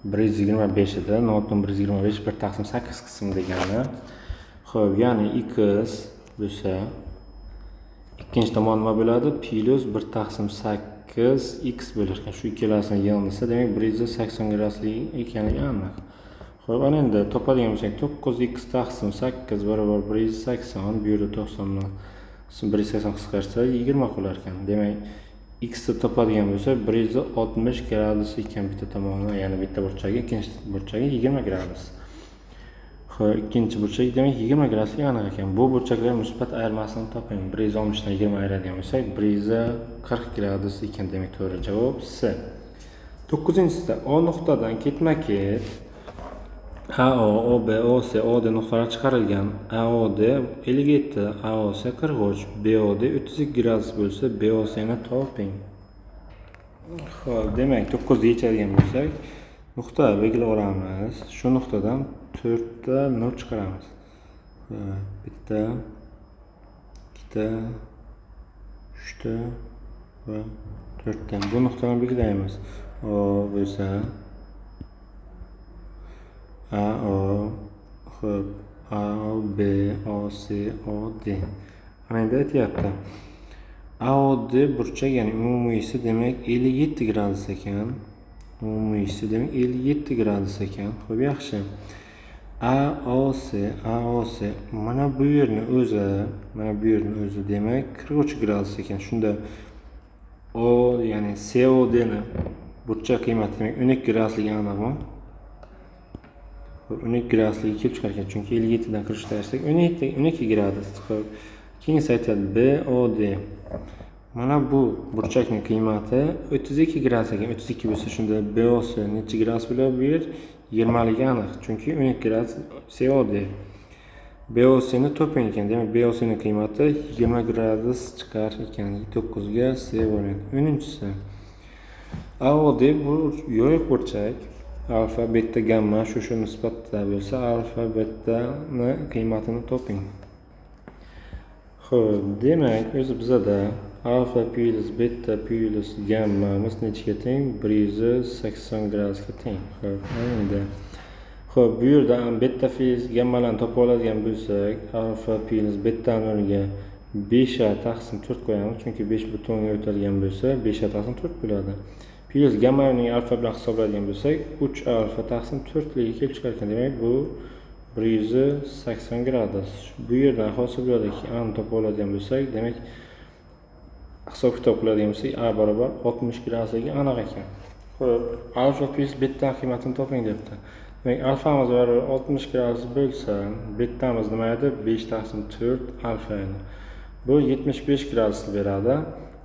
S1: 0,125 edi. 0,125 1 taqsim 8 qism degani. Xo'p, ya'ni x bo'lsa ikkinchi tomon nima bo'ladi? Plus 1 taqsim 8 x bo'lar ekan. Shu ikkalasini yig'indisi demak 180 graduslik ekanligi aniq. Xo'p, ana endi topadigan bo'lsak 9x taqsim 8 barobar 180. Bu yerda 90 ni 180 qisqarsa 20 qolar ekan. Demak, x ni topadigan bo'lsa 160 gradus ekan bitta tomoni, ya'ni bitta burchagi, ikkinchi burchagi 20 gradus. Xo'p, ikkinchi burchak demak 20 gradusga aniq ekan. Bu burchaklar musbat ayirmasini toping. 160 dan 20 ayiradigan bo'lsak 140 gradus ekan. Demak, to'g'ri javob C. 9-da O nuqtadan ketma-ket AO, OB, OC, OD nuqtalar chiqarilgan. AOD 57, AOC 43, BOD 32 gradus bo'lsa, BOC ni toping. Xo'p, demak 9 ga yechadigan bo'lsak, nuqta belgilab olamiz. Shu nuqtadan 4 ta nur chiqaramiz. Bitta, ikkita, 3 ta va 4 ta. Bu nuqtani belgilaymiz. O bo'lsa AO, xo'p, AOB, OC, OD. Mana endi aytyapti. AOD burchak, ya'ni umumiysi demak 57 gradus ekan. Umumiysi demak 57 gradus ekan. Xo'p, yaxshi. AOC mana bu yerni o'zi demak 43 gradus ekan. Shunda O, ya'ni COD ni burchak qiymati demak 12 gradusligi aniqmi? 12 gradusligi kelib chiqar ekan, chunki 57 dan 43 tashsak 12 gradus. Xo'p, keyingi aytadi BOD. Mana bu burchakning qiymati 32 gradus ekan. 32 bo'lsa, shunda BOC necha gradus bo'ladi? Bu yer 20 ligi aniq, chunki 12 gradus COD. BOC ni toping ekan. Demak, BOC ning qiymati 20 gradus chiqar ekan. 9 ga C variant. 10-si. AOD bu yoyiq burchak. Alfa, beta, gamma shu nisbatda bo'lsa, alfa, betani qiymatini toping. Xo'p, demak, o'zi bizada alfa plus beta plus gammamiz nechaga teng? 180 gradusga teng. Xo'p, endi xo'p, bu yerda beta plus gammalarni topa oladigan bo'lsak, alfa plus betani o'rniga 5 taqsim 4 qo'yamiz, chunki 5 butonga o'tadigan bo'lsa 5 taqsim 4 bo'ladi. Plus gammaning alfa bilan hisobladigan bo'lsak, 3 alfa taqsim 4 ligiga kelib chiqar ekan. Demak, bu 180 gradus. Bu yerdan hosil bo'ladiki, A ni topa oladigan bo'lsak, demak, hisob kitob qiladigan bo'lsak, A barobar 60 gradusga aniq ekan. Xo'p, alfa plus beta qiymatini toping debdi. Demak, alfamiz barobar 60 gradus bo'lsa, betamiz nima edi? 5 taqsim 4 alfa edi. Bu 75 gradus beradi.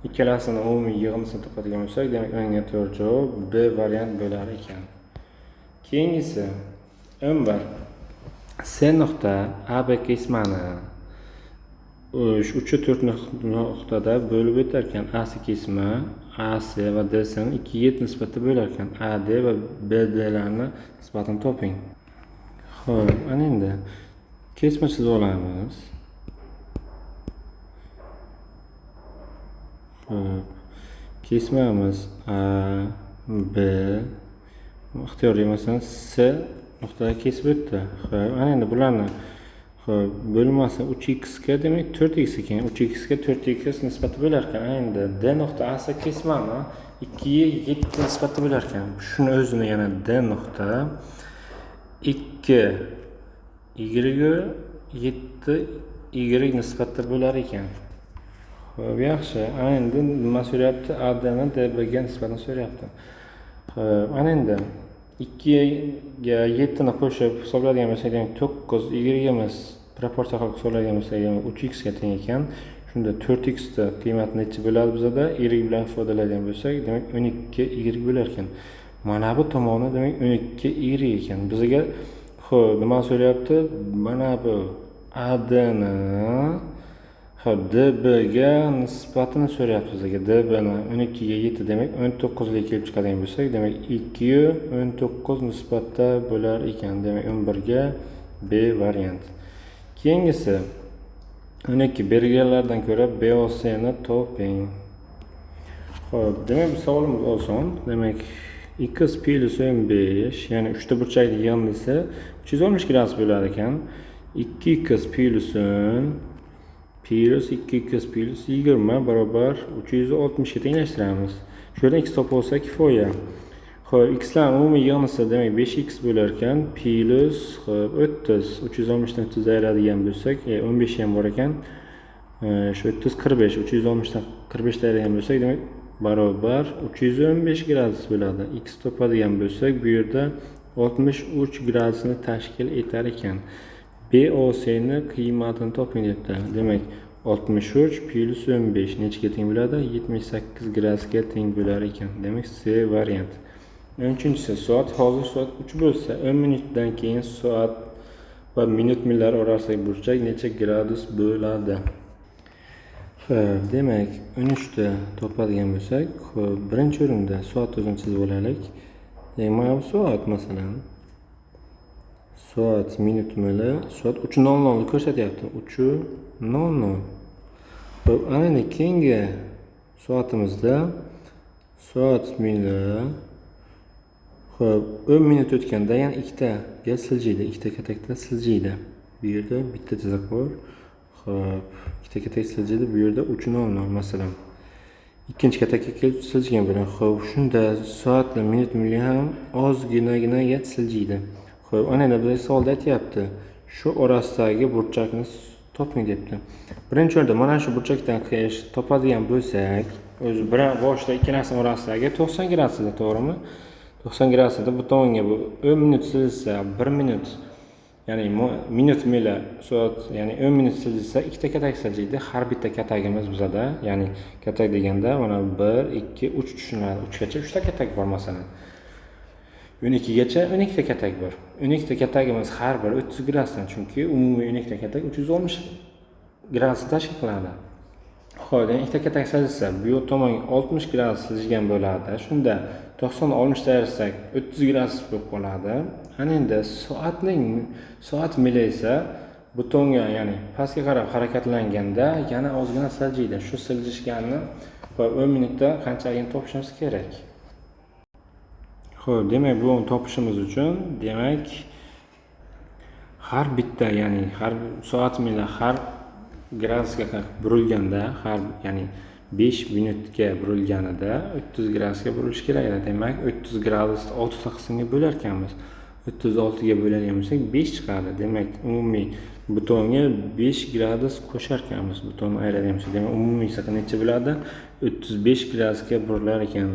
S1: Ikkalasini umumiy yig'indisini topadigan bo'lsak, demak, o'nga to'g'ri javob B variant bo'lar ekan. Keyingisi 11. C nuqta AB kesmani shu 3-4 nuqtada bo'lib o'tar ekan. AC kesma AC va DC ni 2 ga nisbatda bo'lar ekan. AD va BD larni nisbatini toping. Xo'p, ana endi kesma chizib olamiz. Kesmamiz A, B, ixtiyoriy masalan C nuqtada kesib o'tdi. Xo'p, ana endi bularni Xo'p, bo'lmasa 3x ga demak 4x ekan. 3x ga 4x nisbati bo'lar ekan. Endi d nuqta A esa kesmami 2 ga 7 nisbati bo'lar ekan. Shuni o'zini yana d nuqta 2 y ga 7 y nisbatda bo'lar ekan. Xo'p, yaxshi. Endi nima so'rayapti? A d ni d b ga nisbatan so'rayapti. Xo'p, ana endi 2 ga 7 ni qo'shib hisobladigan bo'lsak, 9 y emas, proporsiya qilib hisobladigan bo'lsak, 3x ga teng ekan. Shunda 4x da qiymati necha bo'ladi bizda? Y bilan ifodalagan bo'lsak, demak 12 y bo'lar ekan. Mana bu tomoni demak 12 y ekan. Bizga xo'p, nima so'rayapti? Mana bu A d ni db ga nisbatini so'rayapti bizga. db ni 12 ga 7 demak 19 ga kelib chiqadigan bo'lsak, demak 2 ga 19 nisbatda bo'lar ekan. Demak 11 ga B variant. Keyingisi 12 berganlardan ko'ra BOC ni toping. Xo'p, demak bu savolimiz oson. Demak x plus 15, ya'ni 3 ta burchakning yig'indisi 360 gradus bo'lar ekan. 2x plus 2x plus 20 barobar 360 ga tenglashtiramiz. Shu yerdan x topib olsak kifoya. Xo'p, x lar umumiy yig'indisi demak 5x bo'lar ekan. Plus 30, 360 dan 30 ayiradigan bo'lsak, 15 ham bor ekan. Shu 30 45, 360 dan 45 ayiradigan bo'lsak, demak barobar 315 gradus bo'ladi. X topadigan bo'lsak, bu yerda 63 gradusni tashkil etar ekan. BOC ni qiymatini toping debdi. Demak 63 plus 15 nechaga teng bo'ladi? 78 gradusga teng bo'lar ekan. Demak C variant. 13-si soat. Hozir soat 3 bo'lsa, 10 minutdan keyin soat va minut millar orasidagi burchak necha gradus bo'ladi? Xo'p, demak 13 da topadigan bo'lsak, xo'p, birinchi o'rinda soat o'zini chizib olaylik. Mana bu soat masalan. Soat minut mili, soat 3:00 ni ko'rsatyapti. 3:00. Xo'p, ana endi keyingi soatimizda soat mili. Xo'p, 10 minut o'tganda yana ikkitaga siljiydi, ikkita katakda siljiydi. Bu yerda bitta chiziq bor. Xo'p, ikkita katak siljiydi, bu yerda 3:00 masalan. Ikkinchi katakka kelib siljigan bo'ladi. Xo'p, shunda soatlar minut mili ham ozginagina siljiydi. Xo'p, ana endi bizga savolda aytyapti. Shu orasidagi burchakni toping debdi. Birinchi o'rinda mana shu burchakdan qiyish topadigan bo'lsak, o'zi boshida ikki narsa orasidagi 90 gradusda, to'g'rimi? 90 gradusda bu tomonga bu 10 minut siljsa, 1 minut, ya'ni minut mili soat, ya'ni 10 minut siljsa, ikkita katak siljiydi. Har bitta katagimiz bizada, ya'ni katak deganda mana 1, 2, 3 tushuniladi. 3 gacha 3 ta katak bor masalan. 12 gacha 12 ta katak bor. 12 ta katagimiz har bir 30 gradusdan, chunki umumiy 12 ta katak 360 gradus tashkil qiladi. Xo'p, endi ikkita katak siljsa, bu yoq tomonga 60 gradus siljigan bo'ladi. Shunda 90 ni 60 dan ayirsak 30 gradus bo'lib qoladi. Ana endi soat mili esa bu tomonga, ya'ni pastga qarab harakatlanganda yana ozgina siljiydi. Shu siljishganni va 10 minutda qanchaligini topishimiz kerak. Xo'p, demak bu topishimiz uchun demak har bitta, ya'ni har soat mili har gradusga burilganda, har ya'ni 5 minutga burilganida 30 gradusga burilishi kerak edi. Demak 30 gradusni 6 ta qismga bo'lar ekanmiz. 36 ga bo'ladigan bo'lsak 5 chiqadi. Demak umumiy butonga 5 gradus qo'shar ekanmiz. Butonni ayiradigan bo'lsak, demak umumiy esa necha bo'ladi? 35 gradusga burilar ekan.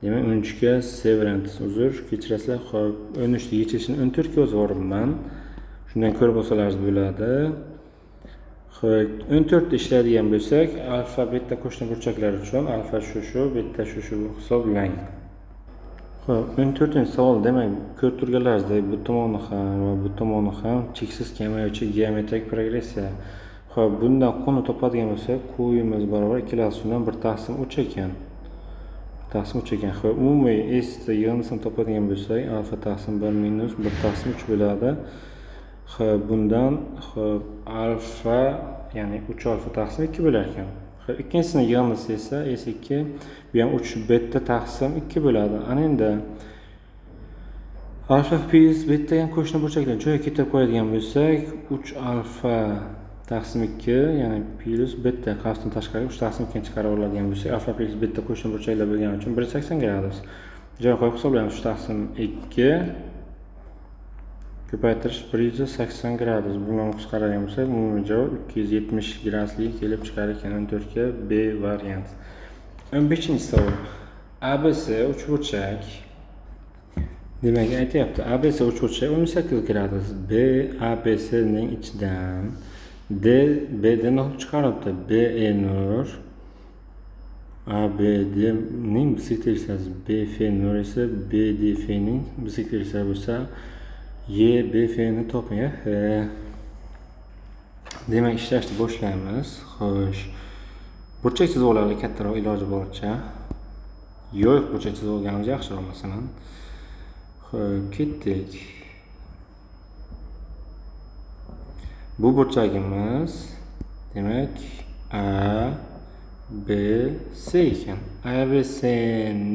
S1: Demak 13 ga C varianti. Uzr, kechirasizlar. Xo'p, 13 ni yechishini 14 ga yozib yuboribman. Shundan ko'rib olsalaringiz bo'ladi. Xo'p, 14 ishlaydigan bo'lsak, alfa beta qo'shni burchaklar uchun alfa shu, beta shu hisoblang. Xo'p, 14-savol, demak, ko'rib turganlaringizdek, bu tomoni ham va bu tomoni ham cheksiz kamayuvchi geometrik progressiya. Xo'p, bundan qoni topadigan bo'lsak, qo'yimiz barobar ikkalasidan 1/3 ekan. 1/3 ekan. Xo'p, umumiy S yig'indisini topadigan bo'lsak, alfa taqsim 1 minus 1/3 bo'ladi. Xo'p, bundan xo'p alfa, ya'ni 3 alfa taqsim 2 bo'lar ekan. Xo'p, ikkinchisini yig'indisi esa S2, bu ham 3 beta taqsim 2 bo'ladi. Ana endi Alfa plus betadan qo'shni burchaklar joyiga ketib qo'yadigan bo'lsak, 3 alfa taqsim 2, ya'ni plus beta qavsdan tashqari 3 taqsim 2 chiqarib oladigan bo'lsak, alfa plus beta qo'shni burchaklar bo'lgani uchun 180 gradus. Joy qo'yib hisoblaymiz. 3 taqsim 2 ko'paytirish 180 gradus. Bundan qisqargan bo'lsa, umumiy javob 270 gradusga kelib chiqar ekan. 14 ga B variant. 15-savol. ABC uchburchak. Demak, aytyapti, ABC uchburchak 18 gradus. B ABC ning ichidan D BD nur chiqaribdi. BE nur ABD ning bisektrissasi BF nur esa BDF ning bisektrissasi bo'lsa YBF ni toping. Demak, ishlashni boshlaymiz. Xo'sh. Burchak chizib olaylik kattaroq iloji boricha. Yo'q, burchak chizib olganimiz yaxshiroq masalan. Xo'p, ketdik. Bu burchagimiz demak A B C ekan. A B C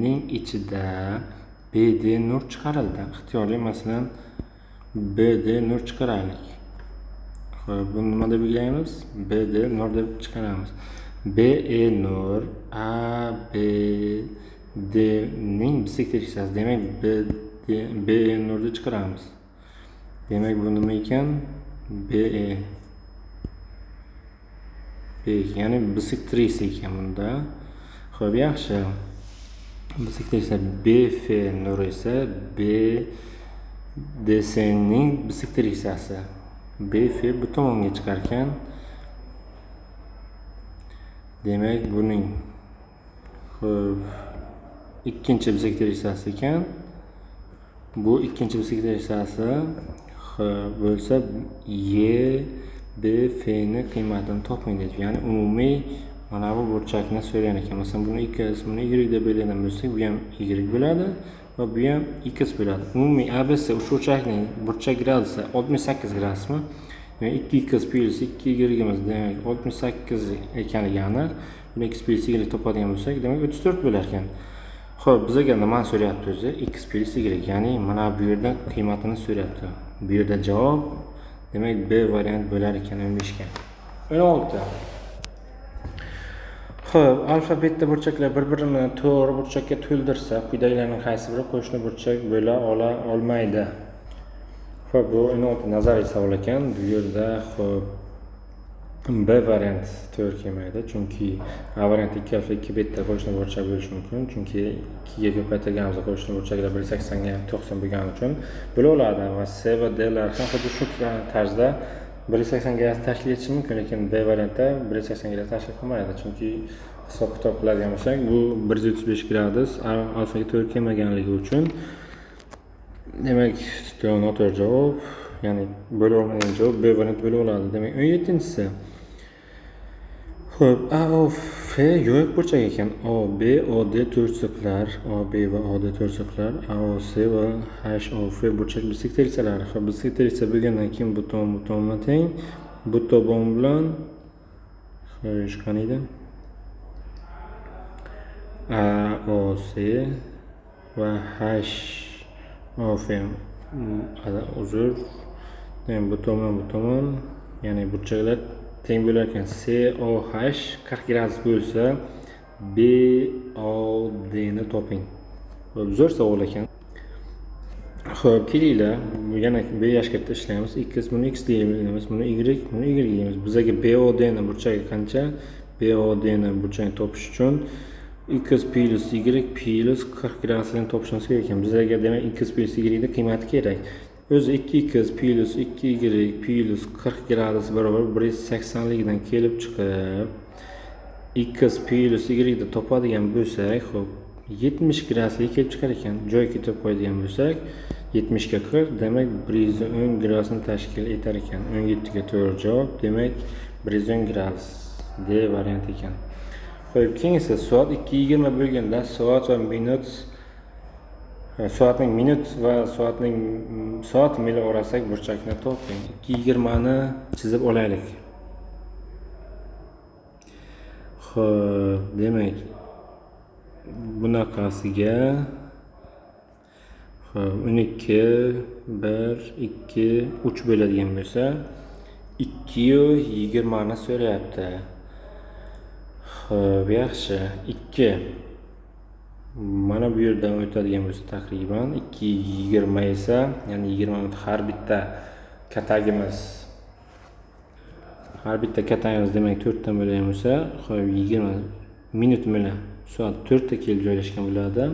S1: ning ichida BD nur chiqarildi. Ixtiyoriy masalan BD nur chiqaraylik. Xo'p, buni nima deb belgilaymiz? BD nur deb chiqaramiz. BE nur ABD ning bisektrissasi. Demak, BE nurni chiqaramiz. Demak, bu nima ekan? BE. B, ya'ni bisektrissa ekan bunda. Xo'p, yaxshi. Bisektrissa BF nur esa BDC ning bisektrissasi. BF bu tomonga chiqar ekan. Demak, buning xo'p ikkinchi bisektrissasi ekan. Bu ikkinchi bisektrissasi bo'lsa YBF ni qiymatini toping deydi. Ya'ni umumiy mana bu burchakni so'ragan ekan. Masalan, buni x, buni y deb belgilagan bo'lsak, bu ham y bo'ladi va bu ham x bo'ladi. Umumiy ABC uchburchakning burchak gradusi 68 gradusmi? Ya'ni 2x plus 2y imiz demak 68 ekanligi aniq. Buni x plus y topadigan bo'lsak, demak 34 bo'lar ekan. Xo'p, bizga nimani so'rayapti o'zi? X plus y, ya'ni mana bu yerda qiymatini so'rayapti. Bu yerda javob demak B variant bo'lar ekan 15 ga. 16. Xo'p, alfa beta burchaklar bir-birini to'g'ri burchakka to'ldirsa, quyidagilarning qaysi biri qo'shni burchak bo'la olmaydi? Xo'p, bu 16 nazariy savol ekan. Bu yerda xo'p B variant to'g'ri kelmaydi, chunki A variant 2 alfa 2 beta qo'shni burchak bo'lishi mumkin, chunki 2 ga ko'paytirganimizda qo'shni burchaklar 180 ga 90 bo'lgani uchun bo'laveradi va C va D lar ham xuddi shu tarzda 180 ga tashkil etishi mumkin, lekin B variantda 180 ga tashkil qilmaydi, chunki hisob-kitob qiladigan bo'lsak, bu 135 gradus alfaga to'g'ri kelmaganligi uchun demak, noto'g'ri javob, ya'ni bo'la olmagan javob B variant bo'la oladi. Demak, 17-si. Xo'p, A O F yo'q burchak ekan. O B O D to'rtchiqlar, O B va O D to'rtchiqlar, A O C va H O F burchak bisektrissalari. Xo'p, bisektrissa bo'lgandan keyin bu tomon teng, bu tomon bilan xo'sh, qaniydi? A O C va H O F uzr. Demak, bu tomon, ya'ni burchaklar teng bo'lar ekan. COH 40 gradus bo'lsa, BOD ni toping. Xo'p, zo'r savol ekan. Xo'p, kelinglar, yana B yashkatda ishlaymiz. X buni x deymiz, buni y deymiz. Bizga BOD ni burchagi qancha? BOD ni burchagini topish uchun x plus y plus 40 gradusini topishimiz kerak ekan. Bizga demak x plus y ni qiymati kerak. O'zi 2x plus 2y plus 40 gradus barobar 180 ligidan kelib chiqib, x plus y ni topadigan bo'lsak, xo'p, 70 gradusga kelib chiqar ekan. Joy ketib qo'yadigan bo'lsak, 70 ga 40, demak 110 gradusni tashkil etar ekan. 17 ga to'g'ri javob, demak 110 gradus D variant ekan. Xo'p, keyin esa soat 2:20 bo'lganda soat va minut soatning minut va soat mili orasidagi burchakni toping. 2:20 ni chizib olaylik. Xo'p, demak bunaqasiga Xo'p, 12 1 2 3 bo'ladigan bo'lsa 220 ni so'rayapti. Xo'p, yaxshi. 2 mana bu yerdan o'tadigan bo'lsa taqriban 220 esa, ya'ni 20 minut har bitta katagimiz demak 4 dan bo'ladigan bo'lsa, xo'p 20 minut bilan soat 4 ta kelib joylashgan bo'ladi.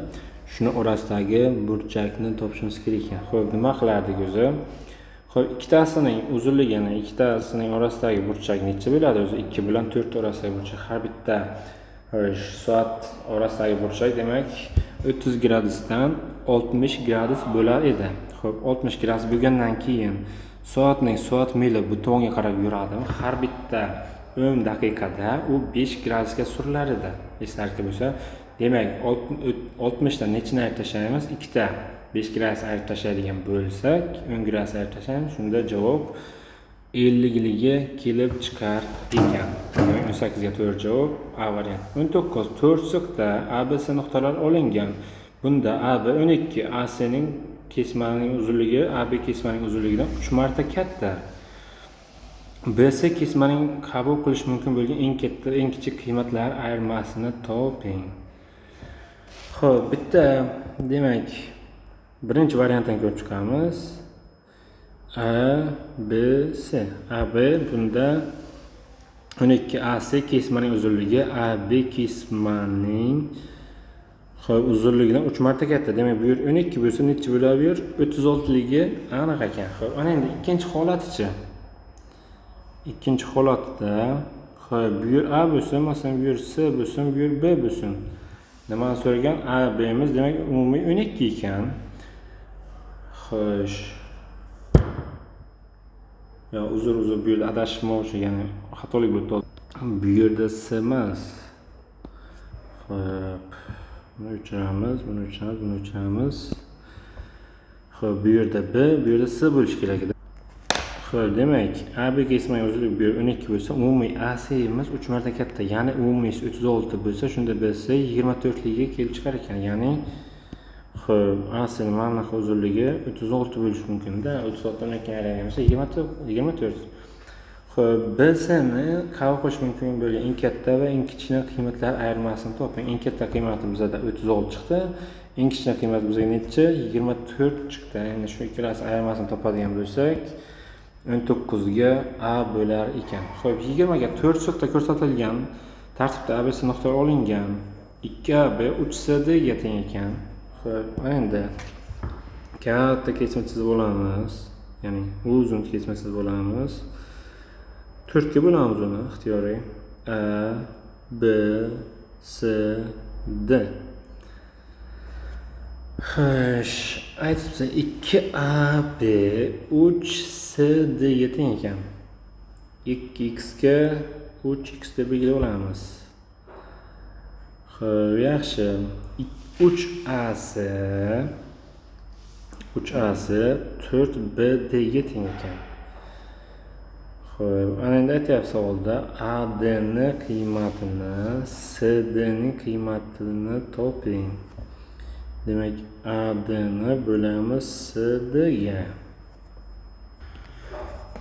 S1: Shuni orasidagi burchakni topishimiz kerak ekan. Xo'p, nima qilardik o'zi? Xo'p, ikkitasining uzunligini, ikkitasining orasidagi burchak necha bo'ladi? O'zi 2 bilan 4 orasidagi burchak har bitta soat orasidagi burchak demak 30 gradusdan 60 gradus bo'lar edi. Xo'p, 60 gradus bo'lgandan keyin soat mili bu tomonga qarab yuradimi? Har bitta 10 daqiqada u 5 gradusga surilar edi. Eslarki bo'lsa, demak 60 dan nechini ayirib tashlaymiz? 2 ta 5 gradus ayirib tashlaydigan bo'lsak, 10 gradus ayirib tashlaymiz. Shunda javob 50 ligi kelib chiqar ekan. Demak 18 ga to'g'ri javob A variant. 19 to'rtchiqda ABC nuqtalar olingan. Bunda AB 12, ACning kesmaning uzunligi AB kesmaning uzunligidan 3 marta katta. BC kesmaning qabul qilish mumkin bo'lgan eng kichik qiymatlar ayirmasini toping. Xo'p, bitta demak birinchi variantdan ko'rib chiqamiz. ABC. AB bunda 12, AC kesmaning uzunligi AB kesmaning uzunligidan 3 marta katta. Demak, bu yer 12 bo'lsa, necha bo'ladi bu yer? 36 ligi aniq ekan. Xo'p, ana endi ikkinchi holatichi. Ikkinchi holatda, xo'p, bu yer A bo'lsa, masalan, bu yer C bo'lsin, bu yer B bo'lsin. Nimani so'ragan? A, B'miz demak umumiy 12 ekan. Xo'sh. Ya uzr bu yerda adashmoqchi, ya'ni xatolik bo'ldi. Bu yerda C emas. Xo'p. Buni o'chiramiz. Xo'p, bu yerda B, bu yerda C bo'lish kerak edi. Xo'p, demak, AB kesmaning uzunligi bu yer 12 bo'lsa, umumiy AC imiz 3 marta katta, ya'ni umumiy 36 bo'lsa, shunda BC 24 ligiga kelib chiqar ekan. Ya'ni xo'p, AC ning mana bu uzunligi 36 bo'lishi mumkin-da. 36 dan keyin aylangansa 24. Xo'p, BC ni qabul qilish mumkin bo'lgan eng katta va eng kichik qiymatlar ayirmasini toping. Eng katta qiymati bizda 36 chiqdi. Eng kichik qiymati bizga necha? 24 chiqdi. Endi shu ikkalasi ayirmasini topadigan bo'lsak, 19 ga A bo'lar ekan. Xo'p, 20 ga 4 chiqdi ko'rsatilgan tartibda ABC nuqtalari olingan. 2AB 3CD ga teng ekan. Xo'p, endi katta kesma chizib olamiz. Ya'ni uzun kesma chizib olamiz. 4 ga bo'lamiz uni ixtiyoriy. A, B, C, D. Xo'sh, aytibsa 2AB 3CD ga teng ekan. 2x ga 3x deb belgilab olamiz. Xo'p, yaxshi. 3AC 4BD ga teng ekan. Xo'p, ana endi aytyapti savolda AD ning qiymatini, CD ning qiymatini toping. Demak, AD ni bo'lamiz CD ga.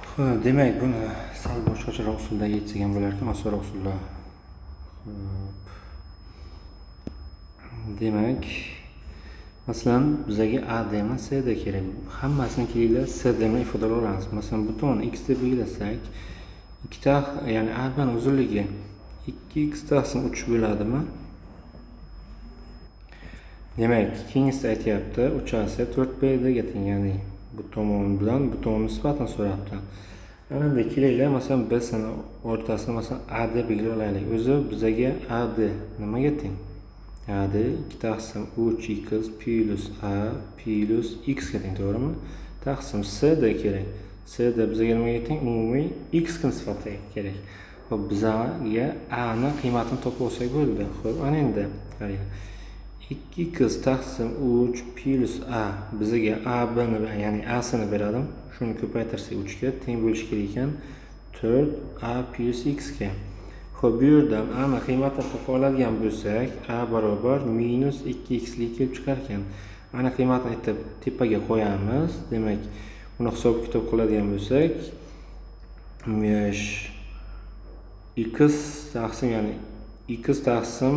S1: Xo'p, demak, buni sal boshqacharoq usulda yechsak ham bo'lar ekan, osonroq usulda. Demak, masalan, bizga AD ni CD kerak. Hammasini kelinglar CD ni ifodalab olamiz. Masalan, bu tomonni x deb belgilasak, ikkita, ya'ni AB ning uzunligi 2x taqsim 3 bo'ladimi? Demak, keyingisi aytyapti, 3AC 4B ga teng, ya'ni bu tomon bilan bu tomon nisbatini so'rayapti. Ana endi kelinglar, masalan, biz o'rtasini masalan A deb belgilab olaylik. O'zi bizga AD nimaga teng? AD 2 taqsim 3x plus A plus x ga teng, to'g'rimi? Taqsim CD kerak. CD bizga nimaga teng? Umumiy x nisbati kerak. Xo'p, bizga A ning qiymatini topib olsak bo'ldi. Xo'p, ana endi qaranglar. 2x taqsim 3 plus A bizga AB ni, ya'ni A sini beradi. Shuni ko'paytirsak 3 ga teng bo'lishi kerak ekan. 4A plus x ga. Xo'p, bu yerdan A ning qiymatini topa oladigan bo'lsak, A barobar minus 2x lik kelib chiqar ekan. Ana qiymatini aytib tepaga qo'yamiz. Demak, buni hisob kitob qiladigan bo'lsak, x taqsim, ya'ni x taqsim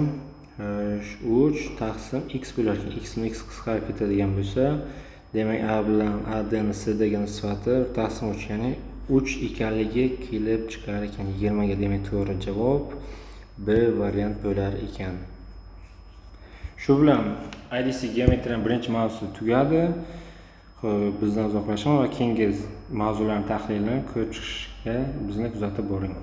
S1: 3 taqsim x bo'lar ekan. X ni x qisqarib ketadigan bo'lsa, demak a bilan a d ni s dagi nisbati taqsim 3, ya'ni 3 ekanligi kelib chiqar ekan 20 ga. Demak, to'g'ri javob B variant bo'lar ekan. Shu bilan IDC geometriyaning birinchi mavzusi tugadi. Xo'p, bizdan uzoqlashing va keyingi mavzularning tahlilini ko'rib chiqishga bizni kuzatib boring.